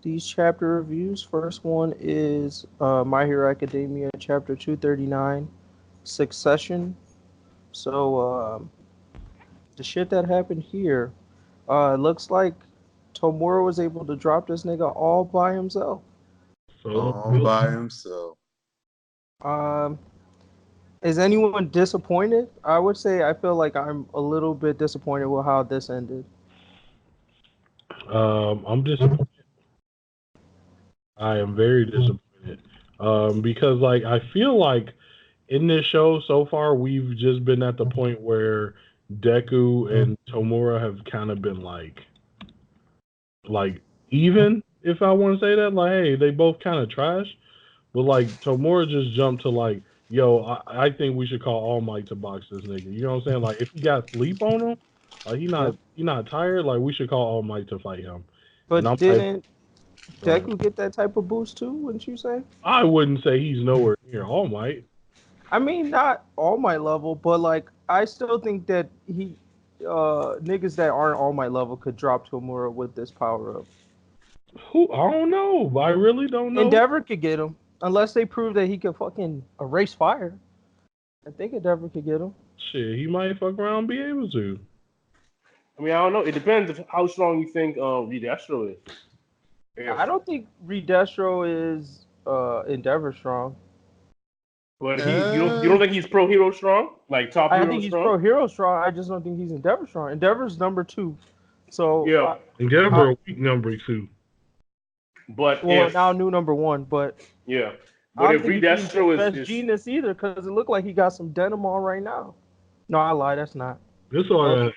these chapter reviews. First one is My Hero Academia, chapter 239, Succession. So, the shit that happened here, it looks like Tomura was able to drop this nigga all by himself. All by himself. Is anyone disappointed? I would say I feel like I'm a little bit disappointed with how this ended. I'm disappointed. I am very disappointed. Because like I feel like in this show so far we've just been at the point where Deku and Tomura have kind of been like even, if I want to say that, like, hey, they both kind of trash, but like Tomura just jumped to like, yo, I think we should call All Might to box this nigga. You know what I'm saying? Like, if he got sleep on him, like he not tired, like we should call All Might to fight him. But didn't Deku get that type of boost too? Wouldn't you say? I wouldn't say he's nowhere near All Might. I mean, not All Might level, but like I still think that he niggas that aren't All Might level could drop Tomura with this power up. Who? I don't know. I really don't know. Endeavor could get him unless they prove that he can fucking erase fire. I think Endeavor could get him. Shit, he might fuck around and be able to. I mean, I don't know. It depends of how strong you think Re Destro is. Yeah. I don't think Re Destro is Endeavor strong. But you don't think he's pro hero strong? Like top hero strong? I think he's pro hero strong. I just don't think he's Endeavor strong. Endeavor's number 2. So yeah, Endeavor weak number 2. But now new number 1. But yeah, but if Re Destro is best genius either, because it looked like he got some denim on right now. No, I lied. That's not. This all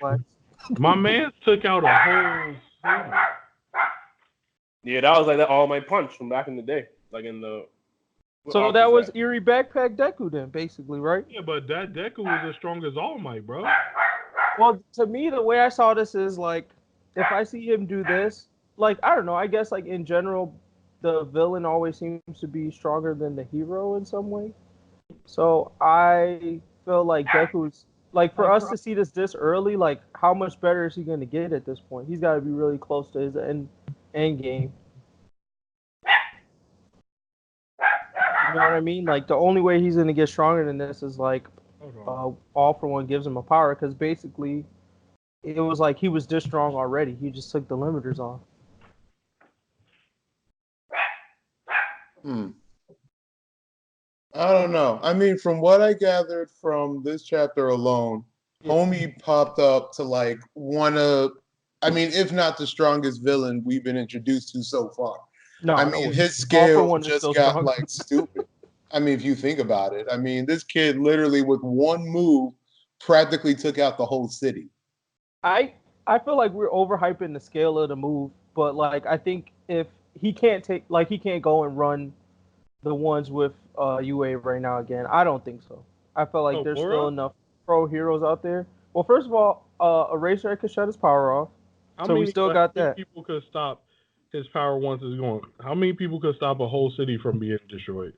my man took out a whole. Yeah, that was like that All Might punch from back in the day, like in the. So that was Eerie Backpack Deku then, basically, right? Yeah, but that Deku was as strong as All Might, bro. Well, to me, the way I saw this is like, if I see him do this, like, I don't know, I guess like in general, the villain always seems to be stronger than the hero in some way. So I feel like Deku's, like, for us to see this early, like, how much better is he going to get at this point? He's got to be really close to his end game. You know what I mean? Like, the only way he's going to get stronger than this is, like, All for One gives him a power, because basically it was like he was this strong already. He just took the limiters off. I don't know. I mean, from what I gathered from this chapter alone, Homie popped up to like one of, I mean, if not the strongest villain we've been introduced to so far. No, I mean, his scale just got strong. Like stupid. I mean, if you think about it, I mean, this kid literally with one move practically took out the whole city. I feel like we're overhyping the scale of the move, but like I think if he can't go and run the ones with UA right now again, I don't think so. I feel like there's still enough pro heroes out there. Well, first of all, Eraser could shut his power off, so we still got that. People could stop his power once it's gone. How many people could stop a whole city from being destroyed?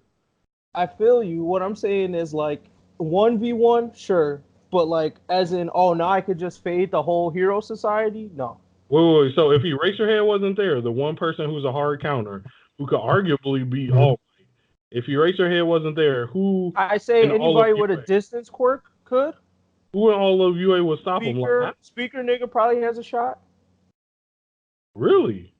I feel you. What I'm saying is like 1v1, sure. But like as in, oh, now I could just fade the whole hero society? No. Wait. So if Eraserhead wasn't there, the one person who's a hard counter who could arguably be All Might, if Eraserhead wasn't there, who... I say anybody with a distance quirk could. Who in all of UA would stop him? Like, Speaker nigga probably has a shot. Really?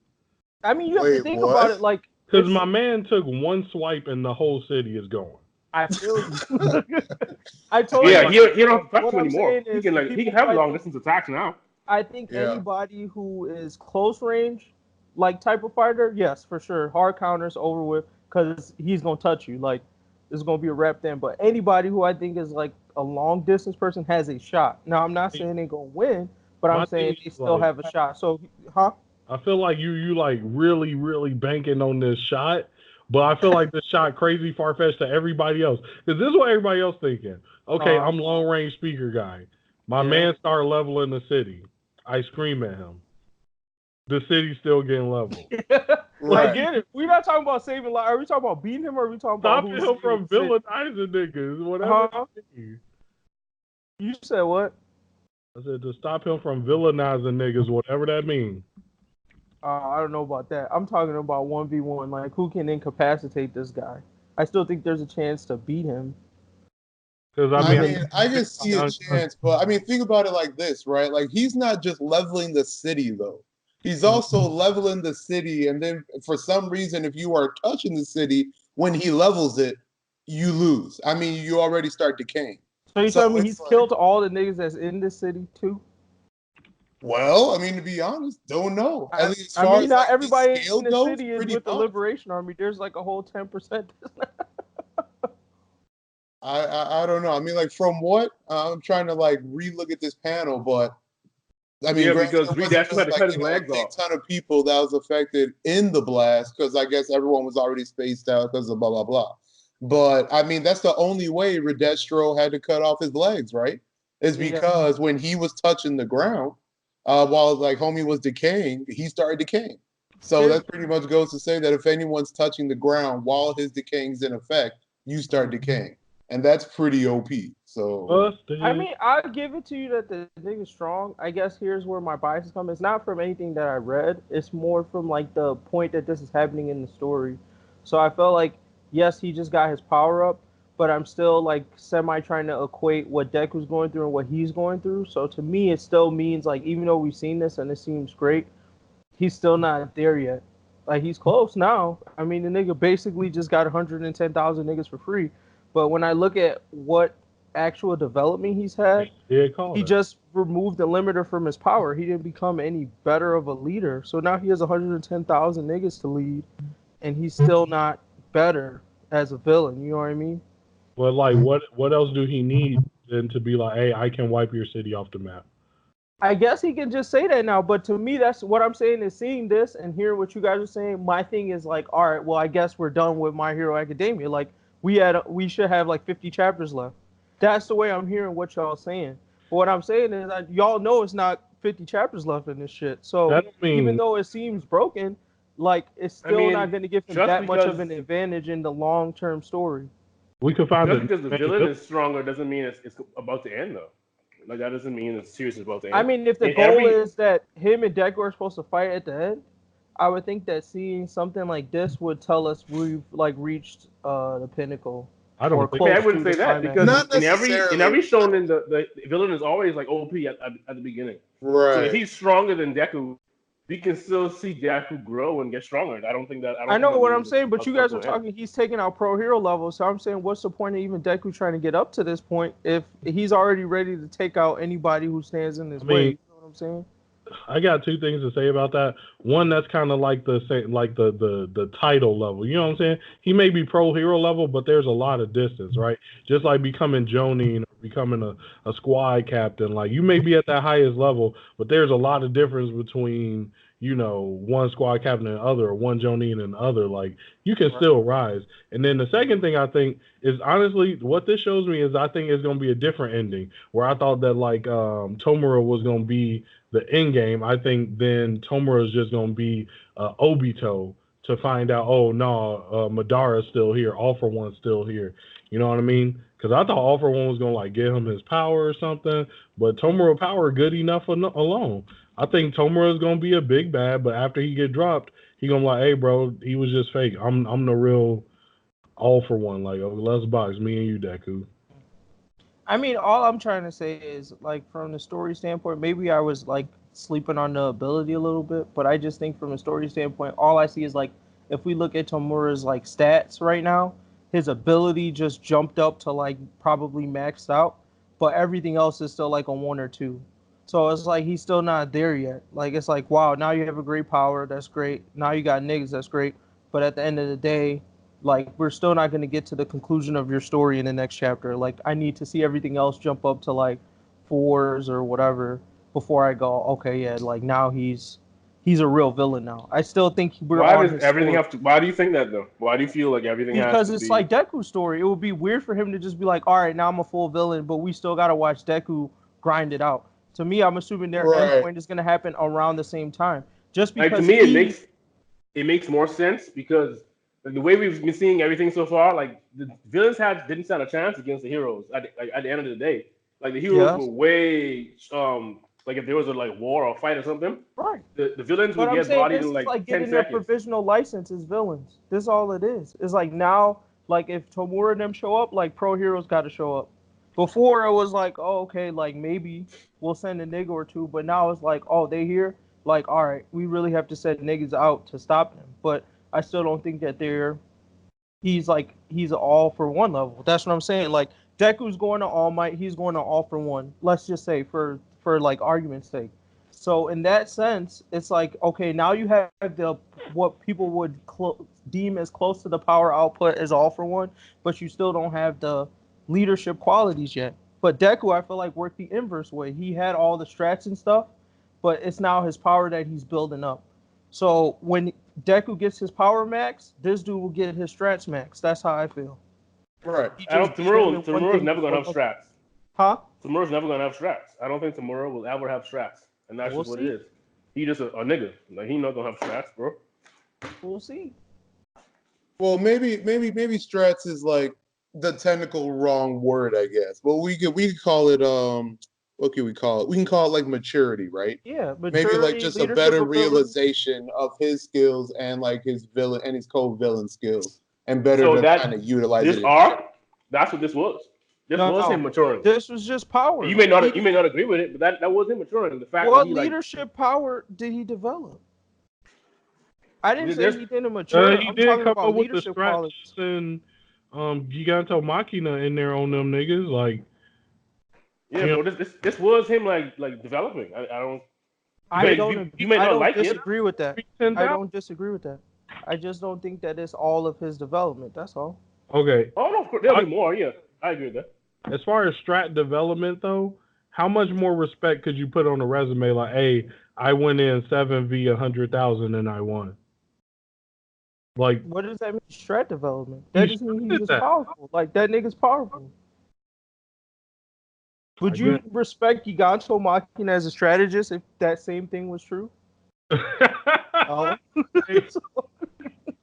I mean, you have to think about it like... Because my man took one swipe and the whole city is gone. I feel you. I told you. Yeah, he don't have to anymore. He can have long distance attacks now. I think anybody who is close range, like type of fighter, yes, for sure. Hard counters over with because he's gonna touch you. Like there's gonna be a rep then. But anybody who I think is like a long distance person has a shot. Now I'm not saying they're gonna win, but I'm saying they still have a shot. So, I feel like you like really, really banking on this shot. But I feel like this shot crazy far-fetched to everybody else. Because this is what everybody else thinking. Okay, I'm long-range speaker guy. My man started leveling the city. I scream at him. The city's still getting leveled. Right. I get it. We're not talking about saving lives. Are we talking about beating him or are we talking about stopping him from villainizing niggas? Whatever. You said what? I said to stop him from villainizing niggas, whatever that means. I don't know about that. I'm talking about 1v1. Like, who can incapacitate this guy? I still think there's a chance to beat him. Because I Even mean, I can see a chance, but I mean, think about it like this, right? Like he's not just leveling the city though. He's also leveling the city, and then for some reason, if you are touching the city when he levels it, you lose. I mean, you already start decaying. so you So telling me it's he's like, killed all the niggas that's in this city too? well, I mean, to be honest, don't know. At least as I far mean, as not like his everybody scale in the goes, city is pretty with the powerful. Liberation Army. There's like a whole 10%. I don't know. I mean, like from what I'm trying to like relook at this panel, but I mean, Yeah, granted, because there Re wasn't Destro had just to like cut his a legs big off. ton of people that was affected in the blast because I guess everyone was already spaced out because of blah blah blah. But I mean, that's the only way Re Destro had to cut off his legs, right? Is Yeah. because when he was touching the ground, while like homie was decaying, he started decaying. So that pretty much goes to say that if anyone's touching the ground while his decaying's in effect, you start decaying, and that's pretty OP. So I mean, I'll give it to you that the nigga's strong. I guess here's where my bias come. It's not from anything that I read. It's more from like the point that this is happening in the story. So I felt like, yes, he just got his power up, but I'm still like semi trying to equate what Deku's going through and what he's going through. So to me, it still means like even though we've seen this and it seems great, he's still not there yet. Like he's close now. I mean, the nigga basically just got 110,000 niggas for free. But when I look at what actual development he's had, he just removed the limiter from his power. He didn't become any better of a leader. So now he has 110,000 niggas to lead, and he's still not better as a villain. You know what I mean? But like, what else do he need than to be like, hey, I can wipe your city off the map? I guess he can just say that now, but to me, that's what I'm saying is seeing this and hearing what you guys are saying. My thing is like, all right, well, I guess we're done with My Hero Academia. Like, we should have like 50 chapters left. That's the way I'm hearing what y'all saying. But what I'm saying is, y'all know it's not 50 chapters left in this shit. So even though it seems broken, like it's still not going to give him that much of an advantage in the long-term story. We could find just because the villain is stronger doesn't mean it's about to end though. Like that doesn't mean the series is about to end. I mean, if the goal is that him and Deku are supposed to fight at the end, I would think that seeing something like this would tell us we've like reached the pinnacle. I don't think I wouldn't say that because not in every shonen the villain is always like OP at the beginning. Right. So if he's stronger than Deku, we can still see Deku grow and get stronger. I don't think that. I know what I'm saying, but you guys are talking. He's taking out pro hero level, so I'm saying, what's the point of even Deku trying to get up to this point if he's already ready to take out anybody who stands in his way? You know what I'm saying? I got two things to say about that. One, that's kind of like the title level. You know what I'm saying? He may be pro hero level, but there's a lot of distance, right? Just like becoming Jonin or becoming a squad captain. Like you may be at that highest level, but there's a lot of difference between one squad captain and other, or one Jonin and other. Like you can still rise. And then the second thing I think is honestly what this shows me is I think it's going to be a different ending. Where I thought that like Tomura was going to be the end game, I think then Tomura is just going to be Obito to find out, oh, no, Madara's still here. All for One's still here. You know what I mean? Because I thought All for One was going to like give him his power or something, but Tomura power good enough alone. I think Tomura is going to be a big bad, but after he get dropped, he going to be like, hey, bro, he was just fake. I'm the real All for One. Like, let's box, me and you, Deku. I mean, all I'm trying to say is, like, from the story standpoint, maybe I was, like, sleeping on the ability a little bit, but I just think from a story standpoint, all I see is, like, if we look at Tomura's, like, stats right now, his ability just jumped up to, like, probably maxed out, but everything else is still, like, a 1 or 2. So it's like he's still not there yet. Like, it's like, wow, now you have a great power. That's great. Now you got niggas. That's great. But at the end of the day, like, we're still not going to get to the conclusion of your story in the next chapter. Like, I need to see everything else jump up to like 4s or whatever before I go, okay, yeah, like now he's a real villain now. I still think we're Why on does his everything story. have to? Why do you think that though? Why do you feel like everything has to be? Because it's like Deku's story. It would be weird for him to just be like, all right, now I'm a full villain, but we still got to watch Deku grind it out. To me, I'm assuming their endpoint is going to happen around the same time. Just because like to me, it makes more sense because the way we've been seeing everything so far, like the villains didn't stand a chance against the heroes at the end of the day. Like the heroes were way Like if there was a like war or fight or something, Right. the villains But would I'm get saying bodied this in is like like 10 getting their seconds. provisional license as villains. This is all it is. It's like now, like if Tomura and them show up, like pro heroes got to show up. Before it was like, oh, okay, like maybe we'll send a nigga or two, but now it's like, oh, they here, like, all right, we really have to send niggas out to stop them. But I still don't think that he's an all for one level. That's what I'm saying. Like Deku's going to All Might, he's going to all for one. Let's just say for like argument's sake. So in that sense, it's like, okay, now you have the what people would deem as close to the power output as all for one, but you still don't have the leadership qualities yet. But Deku, I feel like worked the inverse way. He had all the strats and stuff, but it's now his power that he's building up. So when Deku gets his power max, this dude will get his strats max. That's how I feel. Right. I don't. Tomorrow's never gonna have strats. Huh? Tomorrow's never gonna have strats. I don't think Tomorrow will ever have strats, and that's just what it is. He just a nigga. Like he not gonna have strats, bro. We'll see. Well, maybe strats is like the technical wrong word, I guess. But we could call it what can we call it? We can call it like maturity, right? Yeah, maturity, maybe like just a better realization of his skills and like his villain and his co-villain skills, and better to kind of utilize this it. arc, that's what this was. This was him maturing. This was just power. You may not agree with it, but that was him maturing. The fact what that he, leadership power did he develop? I didn't say he didn't mature. He I'm did talking come about up with the leadership strats qualities. and Giganto Machina in there on them niggas. Like, yeah, bro, this was him like developing. I don't disagree with that. I don't disagree with that. I just don't think that it's all of his development. That's all. Okay. Oh no, of course there'll be more. Yeah, I agree with that. As far as strat development though, how much more respect could you put on a resume? Like, hey, I went in 7v 100,000 and I won. Like, what does that mean? Strat development. That doesn't mean he's just powerful. Like that nigga's powerful. Would you respect Giganto Machina as a strategist if that same thing was true? Oh. Hey,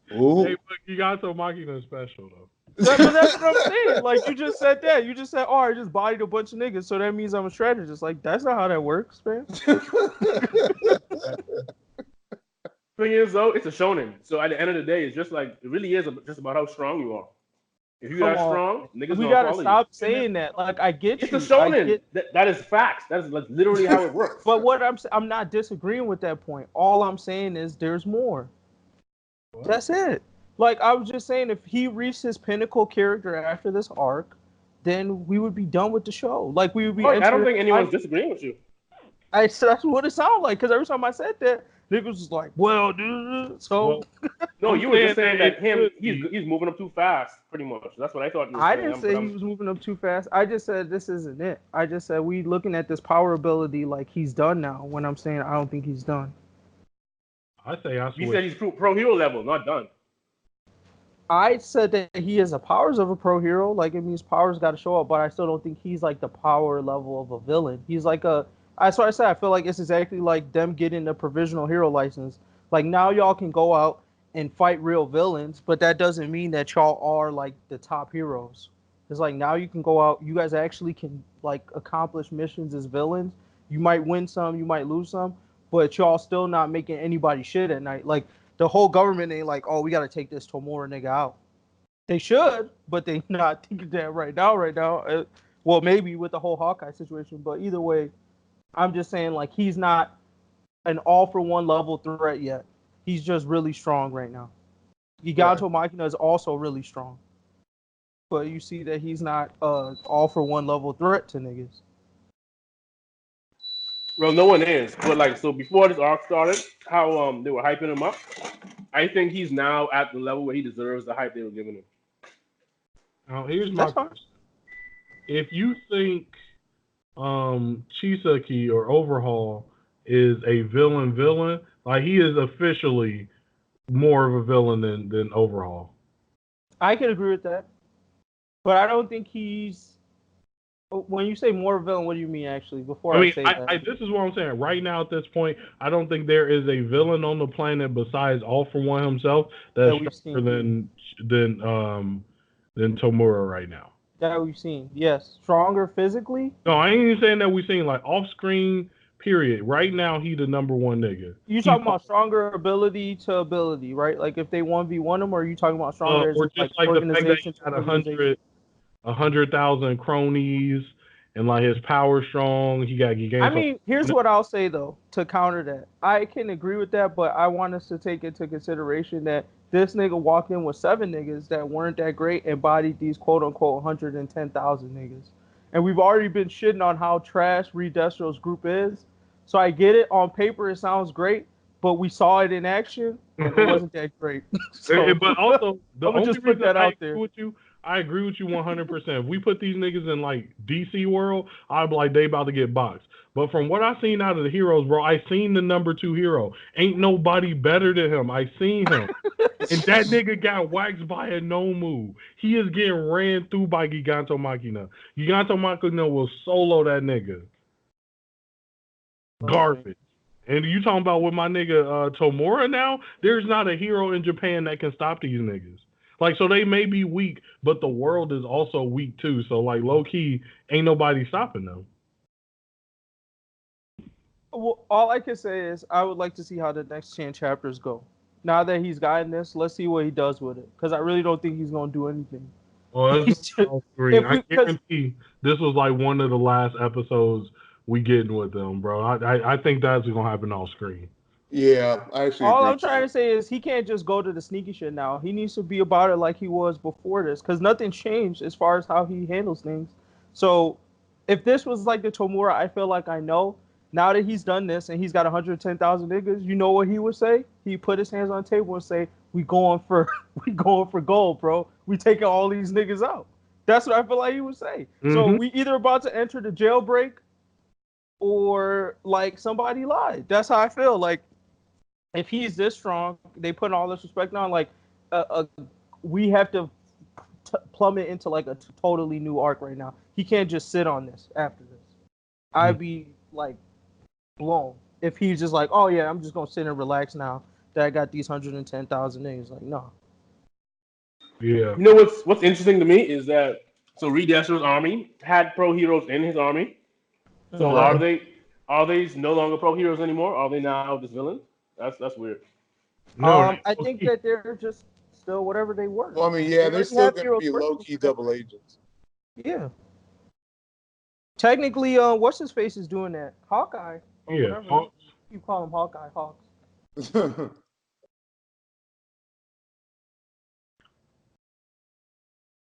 but Giganto Machina is special though. But that's what I'm saying. Like you just said that. You just said, "Oh, I just bodied a bunch of niggas, so that means I'm a strategist." Like that's not how that works, man. Thing is though, it's a shonen. So at the end of the day, it's just like it really is just about how strong you are. If you're that strong, niggas we gotta stop saying that. Like I get it's you. It's a shonen. That is facts. That is like literally how it works. But what I'm not disagreeing with that point. All I'm saying is there's more. What? That's it. Like I was just saying, if he reached his pinnacle character after this arc, then we would be done with the show. Like we would be. I don't think anyone's disagreeing with you. That's what it sounded like. Because every time I said that, niggas was like, "Well, dude." So no, you were just saying that he's moving up too fast, pretty much. That's what I thought you were saying. I didn't say he was moving up too fast. I just said this isn't it. I just said we looking at this power ability like he's done now. When I'm saying I don't think he's done. You said he's pro hero level, not done. I said that he has the powers of a pro hero. Like it means powers got to show up, but I still don't think he's like the power level of a villain. He's like that's what I said. I feel like it's exactly like them getting the provisional hero license. Like now y'all can go out and fight real villains, but that doesn't mean that y'all are like the top heroes. It's like now you can go out. You guys actually can like accomplish missions as villains. You might win some, you might lose some, but y'all still not making anybody shit at night. Like the whole government ain't like, oh, we got to take this Tomura nigga out. They should, but they not thinking that right now. Well, maybe with the whole Hawkeye situation, but either way, I'm just saying like he's not an all-for-one level threat yet. He's just really strong right now. Giganto Machina is also really strong. But you see that he's not all-for-one level threat to niggas. Well, no one is. But like, so before this arc started, how they were hyping him up, I think he's now at the level where he deserves the hype they were giving him. Now, here's my question. If you think Chisaki or Overhaul is a villain, like he is officially more of a villain than Overhaul. I can agree with that. But I don't think he's... When you say more villain, what do you mean actually? Before I say that, this is what I'm saying. Right now, at this point, I don't think there is a villain on the planet besides All For One himself that's stronger than Tomura right now. That we've seen, yes, stronger physically. No, I ain't even saying that we've seen like off screen Period. Right now, he the number one nigga. You talking about stronger ability to ability, right? Like if they 1v1 him, or are you talking about stronger as or like just like the fact that he organization to got organization? 100,000 cronies and like his power strong. He got I mean, here's what I'll say though to counter that. I can agree with that, but I want us to take into consideration that this nigga walked in with 7 niggas that weren't that great and bodied these quote unquote 110,000 niggas. And we've already been shitting on how trash Re Destro's group is. So I get it. On paper, it sounds great, but we saw it in action and it wasn't that great. So, but also, the I'm gonna only just put reason that I out agree there. with you, I agree with you 100%. If we put these niggas in like DC world, I'd be like, they about to get boxed. But from what I seen out of the heroes, bro, I seen the number 2 hero. Ain't nobody better than him. I seen him. And that nigga got waxed by a no move. He is getting ran through by Giganto Machina. Giganto Machina will solo that nigga. Okay. Garbage. And you talking about with my nigga Tomura now? There's not a hero in Japan that can stop these niggas. Like, so they may be weak, but the world is also weak too. So like, low key, ain't nobody stopping them. Well, all I can say is I would like to see how the next 10 chapters go. Now that he's gotten this, let's see what he does with it. Because I really don't think he's gonna do anything. Well, He's just, I guarantee this was like one of the last episodes we getting with them, bro. I think that's gonna happen off screen. Yeah, I actually all agree. I'm trying to say is he can't just go to the sneaky shit now. He needs to be about it like he was before this, because nothing changed as far as how he handles things. So if this was like the Tomura, I feel like I know. Now that he's done this and he's got 110,000 niggas, you know what he would say? He put his hands on the table and say, we going for gold, bro. We taking all these niggas out. That's what I feel like he would say. Mm-hmm. So we either about to enter the jailbreak or like somebody lied. That's how I feel. Like if he's this strong, they put all this respect on. Like we have to plummet into like a totally new arc right now. He can't just sit on this after this. I'd be like blown if he's just like, oh yeah, I'm just gonna sit and relax now that I got these 110,000 niggas. Like, no. Yeah. You know what's interesting to me is that Re Destro's army had pro heroes in his army. So are they no longer pro heroes anymore? Are they now just villains? That's weird. No, I think that they're just still whatever they were. Well, I mean, yeah, they're still going to be low-key double agents. Yeah. Technically, what's his face is doing that? Hawkeye. Yeah. You call him Hawkeye, Hawks.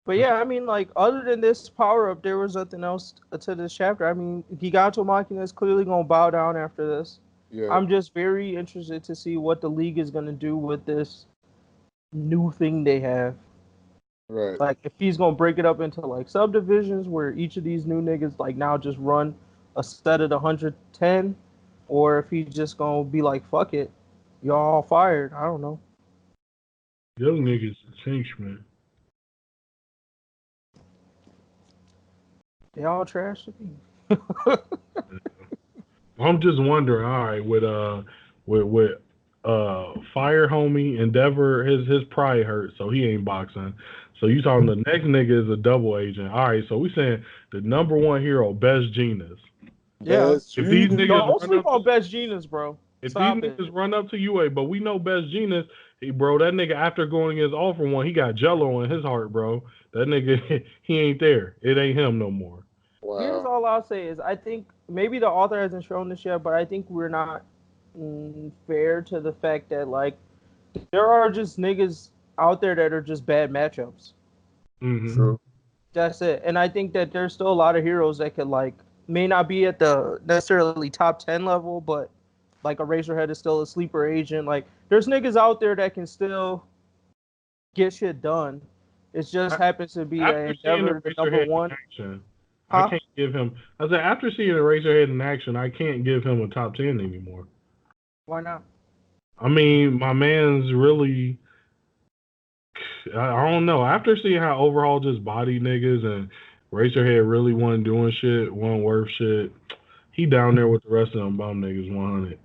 But yeah, I mean, like, other than this power up, there was nothing else to this chapter. I mean, Giganto Machina is clearly going to bow down after this. Yeah. I'm just very interested to see what the league is going to do with this new thing they have. Right. Like, if he's going to break it up into, like, subdivisions where each of these new niggas, like, now just run a set of 110, or if he's just going to be like, fuck it, y'all fired. I don't know. Young niggas change, man. They all trash to me. I'm just wondering, all right, with Fire Homie Endeavor, his pride hurt, so he ain't boxing. So you talking the next nigga is a double agent. All right, so we saying the number 1 hero, Best Genius. Yeah. If these niggas don't sleep on Best Genius, bro. If these niggas run up to UA, but we know Best Genius, bro, that nigga after going against All For One, he got Jello in his heart, bro. That nigga, he ain't there. It ain't him no more. Wow. Here's all I'll say is I think maybe the author hasn't shown this yet, but I think we're not fair to the fact that, like, there are just niggas out there that are just bad matchups. Mm-hmm. True. That's it. And I think that there's still a lot of heroes that could, like, may not be at the necessarily top 10 level, but like a Razorhead is still a sleeper agent. Like, there's niggas out there that can still get shit done. It just happens to be that Endeavor, the number 1. I can't give him. I said after seeing a Razorhead in action, I can't give him a top 10 anymore. Why not? I mean, my man's really. I don't know. After seeing how Overhaul just body niggas and Razorhead really wasn't doing shit, wasn't worth shit, he down there with the rest of them bum niggas 100.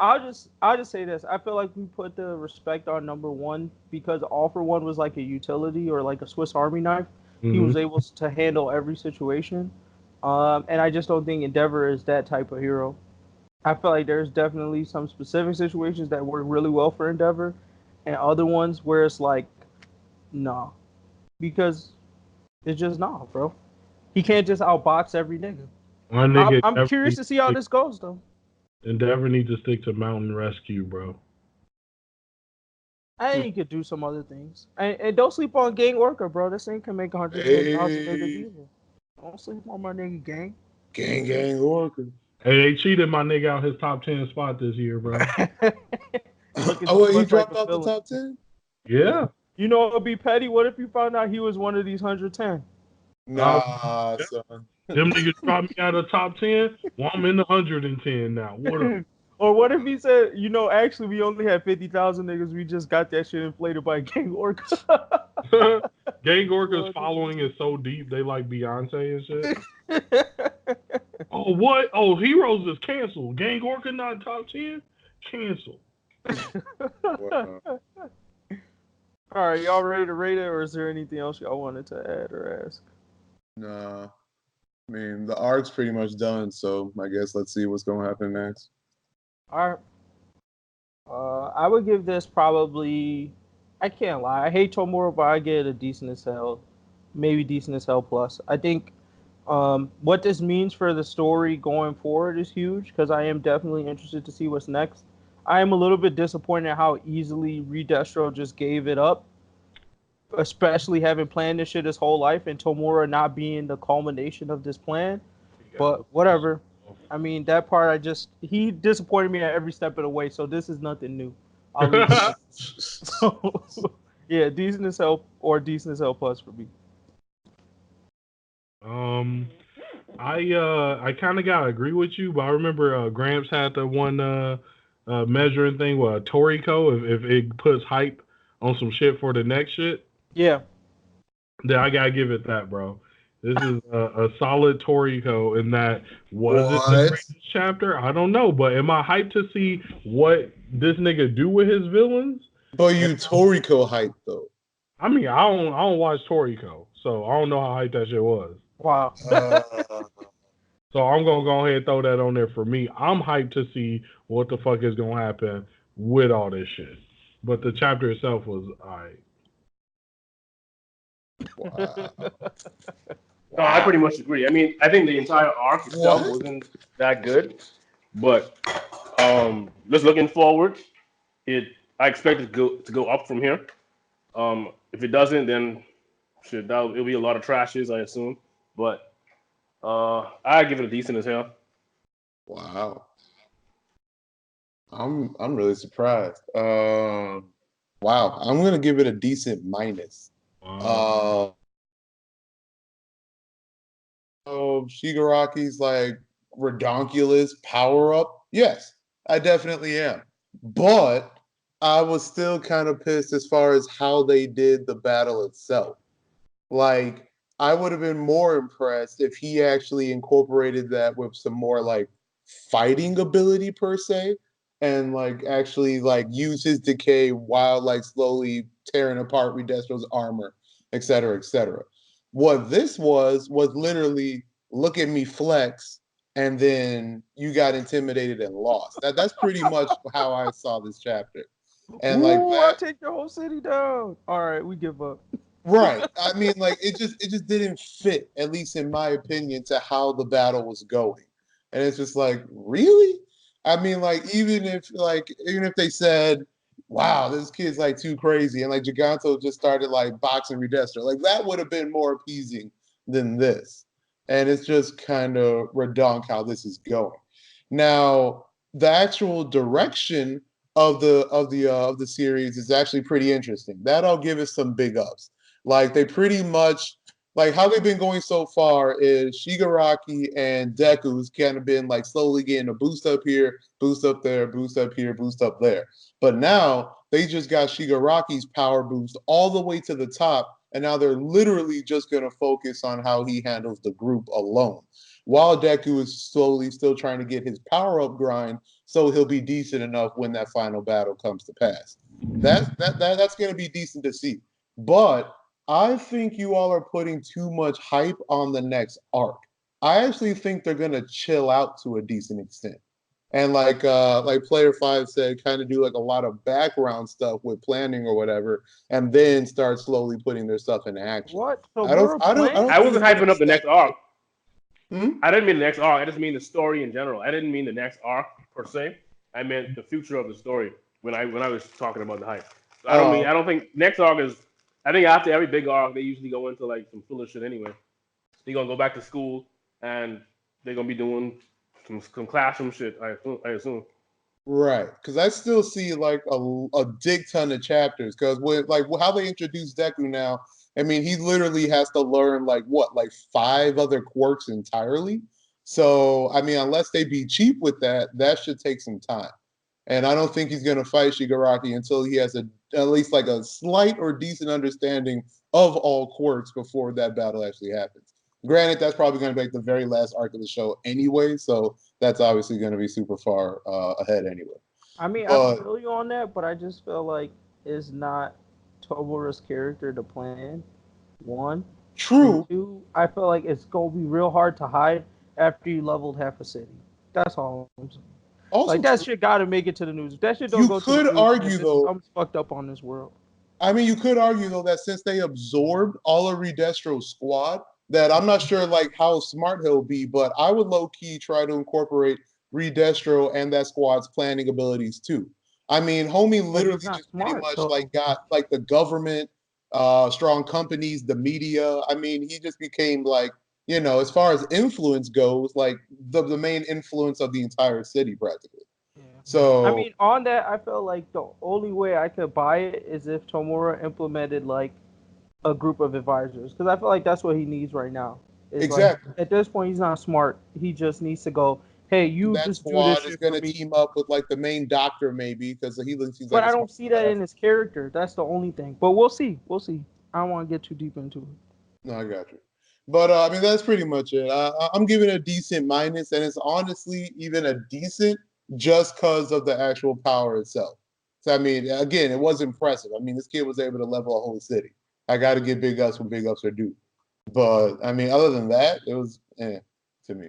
I'll just say this. I feel like we put the respect on number 1 because All For One was like a utility or like a Swiss Army knife. Mm-hmm. He was able to handle every situation. And I just don't think Endeavor is that type of hero. I feel like there's definitely some specific situations that work really well for Endeavor, and other ones where it's like, nah, because it's just nah, bro. He can't just outbox every nigga. My I'm, nigga I'm curious to see how this goes though. Endeavor needs to stick to Mountain Rescue, bro. I think he could do some other things. And don't sleep on Gang Orca, bro. This thing can make 110,000 niggas Hey, either. Don't sleep on my nigga Gang. gang, Orca. Hey, they cheated my nigga out his top 10 spot this year, bro. Looking Oh, too wait, he much like dropped a out the villain. top 10? Yeah. You know it'd be petty. What if you found out he was one of these 110? Nah, son. Them niggas dropped me out of top 10. Well, I'm in the 110 now. What up? Or what if he said, actually we only had 50,000 niggas. We just got that shit inflated by Gang Orca. Gang Orca's following is so deep, they like Beyonce and shit. Oh, what? Oh, Heroes is canceled. Gang Orca not top 10? Canceled. Wow. All right, y'all ready to rate it, or is there anything else y'all wanted to add or ask? Nah. I mean, the arc's pretty much done, so I guess let's see what's going to happen next. All right. I would give this probably. I can't lie. I hate Tomura, but I get it a decent as hell, maybe decent as hell plus. I think what this means for the story going forward is huge because I am definitely interested to see what's next. I am a little bit disappointed how easily Re Destro just gave it up, especially having planned this shit his whole life and Tomura not being the culmination of this plan. But whatever. I mean, that part he disappointed me at every step of the way, so this is nothing new. I'll leave it. So, yeah, decent as hell or decent as hell plus for me. I kind of gotta agree with you, but I remember Gramps had the one measuring thing with Toriko. If it puts hype on some shit for the next shit, Yeah. then I gotta give it that, bro. This is a solid Toriko, and that was it the What? greatest chapter? I don't know, but am I hyped to see what this nigga do with his villains? But you Toriko hype, though. I mean, I don't watch Toriko, so I don't know how hyped that shit was. Wow. So I'm gonna go ahead and throw that on there for me. I'm hyped to see what the fuck is gonna happen with all this shit. But the chapter itself was alright. Wow. No, I pretty much agree. I mean, I think the entire arc itself wasn't that good, but just looking forward, I expect it to go up from here. If it doesn't, then shit, it'll be a lot of trashes, I assume. But I give it a decent as hell. Wow. I'm really surprised. Wow. I'm gonna give it a decent minus. Shigaraki's like redonkulous power up. Yes, I definitely am. But I was still kind of pissed as far as how they did the battle itself. Like, I would have been more impressed if he actually incorporated that with some more like fighting ability per se, and like actually like use his decay while like slowly tearing apart Redestro's armor, et cetera, et cetera. What this was literally look at me flex, and then you got intimidated and lost. That's pretty much how I saw this chapter. And like Ooh, that, I'll take your whole city down. All right, we give up. right. I mean, like it just didn't fit, at least in my opinion, to how the battle was going. And it's just like, really? I mean, like even if they said, wow, this kid's like too crazy, and like Giganto just started like boxing Redestro, like that would have been more appeasing than this. And it's just kind of redonk how this is going. Now, the actual direction of the series is actually pretty interesting. That I'll give it some big ups. Like they pretty much like how they've been going so far is Shigaraki and Deku's kind of been like slowly getting a boost up here, boost up there, boost up here, boost up there. But now they just got Shigaraki's power boost all the way to the top, and now they're literally just going to focus on how he handles the group alone. While Deku is slowly still trying to get his power up grind, so he'll be decent enough when that final battle comes to pass. That's going to be decent to see. But I think you all are putting too much hype on the next arc. I actually think they're gonna chill out to a decent extent. And like Player Five said, kind of do like a lot of background stuff with planning or whatever, and then start slowly putting their stuff into action. What? So I don't I think wasn't it's gonna hyping up the be that next arc. Hmm? I didn't mean the next arc. I just mean the story in general. I didn't mean the next arc per se. I meant the future of the story when I was talking about the hype. So I don't think next arc is. I think after every big arc, they usually go into like some filler shit anyway. They're gonna go back to school and they're gonna be doing some classroom shit. I assume. Right, because I still see like a dick ton of chapters. Because with like how they introduce Deku now, I mean, he literally has to learn like what, like 5 other quirks entirely. So I mean, unless they be cheap with that, that should take some time. And I don't think he's gonna fight Shigaraki until he has at least like a slight or decent understanding of all quirks before that battle actually happens. Granted, that's probably going to be like the very last arc of the show anyway, so that's obviously going to be super far ahead anyway. I mean, I But feel you on that, but I just feel like it's not Tomura's character to plan. One. And true. two, I feel like it's gonna be real hard to hide after you leveled half a city. That's all I'm saying. Also, Like that true. shit gotta make it to the news. If that shit don't You go to the could news, man, argue this is though. something's fucked up on this world. I mean, you could argue though that since they absorbed all of Re Destro's squad, that I'm not sure like how smart he'll be, but I would low key try to incorporate Re Destro and that squad's planning abilities too. I mean, homie But literally he's not just pretty smart much like though. got like the government, strong companies, the media. I mean, he just became like, as far as influence goes, like the main influence of the entire city practically. Yeah. I So mean, on that, I feel like the only way I could buy it is if Tomura implemented like a group of advisors, because I feel like that's what he needs right now. Is like exactly. at this point he's not smart. He just needs to go, hey, And you that just do this squad is shit going for to me. team up with like the main doctor maybe because he seems But like a I smart don't see that in badass. his character. That's the only thing. But we'll see. We'll see. I don't want to get too deep into it. No, I got you. But I mean, that's pretty much it. I'm giving it a decent minus, and it's honestly even a decent just because of the actual power itself. So I mean, again, it was impressive. I mean, this kid was able to level a whole city. I got to give big ups when big ups are due. But I mean, other than that, it was to me.